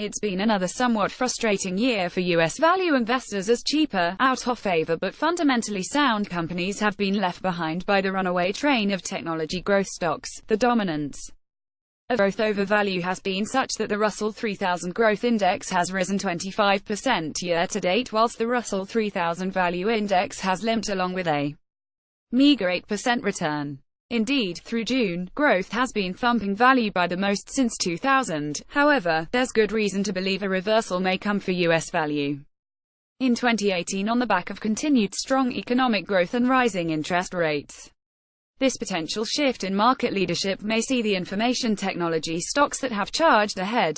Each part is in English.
It's been another somewhat frustrating year for U.S. value investors as cheaper, out-of-favor but fundamentally sound companies have been left behind by the runaway train of technology growth stocks. The dominance of growth over value has been such that the Russell 3000 Growth Index has risen 25% year-to-date, whilst the Russell 3000 Value Index has limped along with a meagre 8% return. Indeed, through June, growth has been thumping value by the most since 2000. However, there's good reason to believe a reversal may come for U.S. value in 2018 on the back of continued strong economic growth and rising interest rates. This potential shift in market leadership may see the information technology stocks that have charged ahead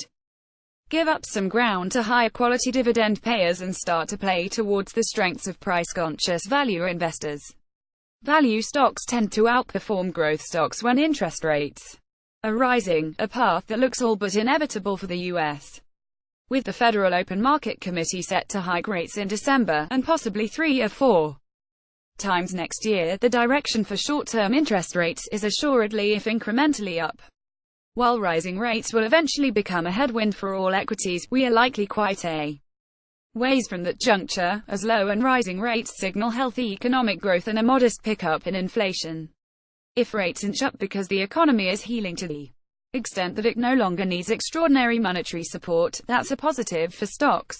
give up some ground to higher quality dividend payers and start to play towards the strengths of price-conscious value investors. Value stocks tend to outperform growth stocks when interest rates are rising, a path that looks all but inevitable for the U.S. With the Federal Open Market Committee set to hike rates in December, and possibly 3 or 4 times next year, the direction for short-term interest rates is assuredly, if incrementally, up. While rising rates will eventually become a headwind for all equities, we are likely quite a ways from that juncture, as low and rising rates signal healthy economic growth and a modest pickup in inflation. If rates inch up because the economy is healing to the extent that it no longer needs extraordinary monetary support, that's a positive for stocks.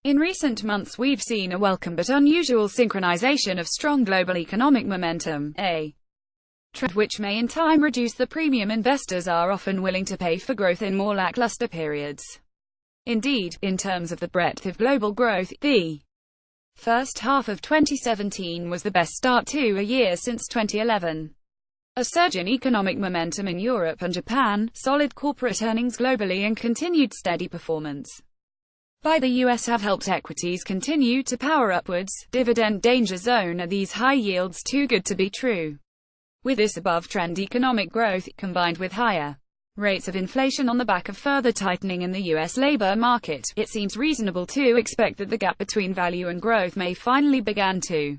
In recent months we've seen a welcome but unusual synchronization of strong global economic momentum, a trend which may in time reduce the premium investors are often willing to pay for growth in more lackluster periods. Indeed, in terms of the breadth of global growth, the first half of 2017 was the best start to a year since 2011. A surge in economic momentum in Europe and Japan, solid corporate earnings globally and continued steady performance by the US have helped equities continue to power upwards. Dividend danger zone. Are these high yields too good to be true? With this above-trend economic growth, combined with higher rates of inflation on the back of further tightening in the U.S. labor market, it seems reasonable to expect that the gap between value and growth may finally begin to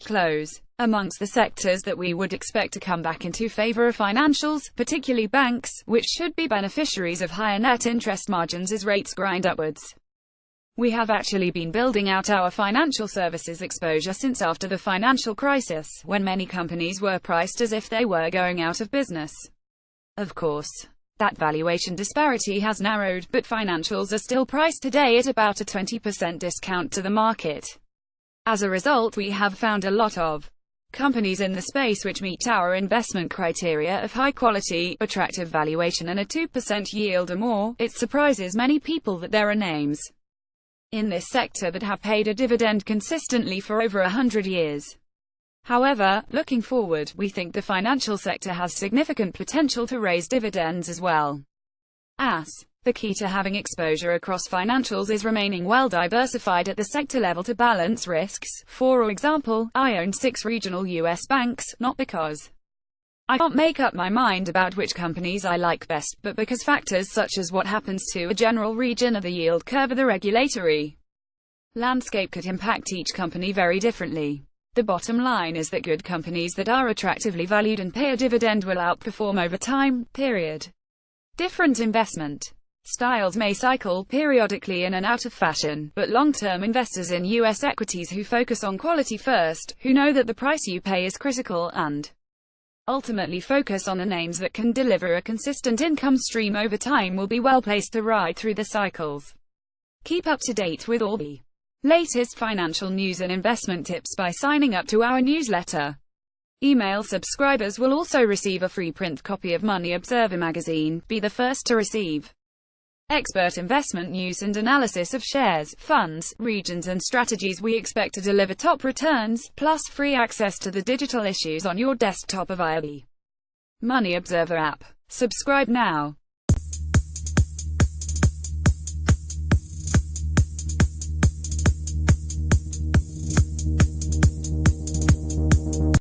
close. Amongst the sectors that we would expect to come back into favor are financials, particularly banks, which should be beneficiaries of higher net interest margins as rates grind upwards. We have actually been building out our financial services exposure since after the financial crisis, when many companies were priced as if they were going out of business. Of course, that valuation disparity has narrowed, but financials are still priced today at about a 20% discount to the market. As a result, we have found a lot of companies in the space which meet our investment criteria of high quality, attractive valuation and a 2% yield or more. It surprises many people that there are names in this sector that have paid a dividend consistently for over 100 years. However, looking forward, we think the financial sector has significant potential to raise dividends as well. The key to having exposure across financials is remaining well diversified at the sector level to balance risks. For example, I own 6 regional US banks, not because I can't make up my mind about which companies I like best, but because factors such as what happens to a general region of the yield curve or the regulatory landscape could impact each company very differently. The bottom line is that good companies that are attractively valued and pay a dividend will outperform over time, period. Different investment styles may cycle periodically in and out of fashion, but long-term investors in U.S. equities who focus on quality first, who know that the price you pay is critical, and ultimately focus on the names that can deliver a consistent income stream over time will be well placed to ride through the cycles. Keep up to date with all the latest financial news and investment tips by signing up to our newsletter. Email subscribers will also receive a free print copy of Money Observer magazine. Be the first to receive expert investment news and analysis of shares, funds, regions and strategies we expect to deliver top returns, plus free access to the digital issues on your desktop via the Money Observer app. Subscribe now.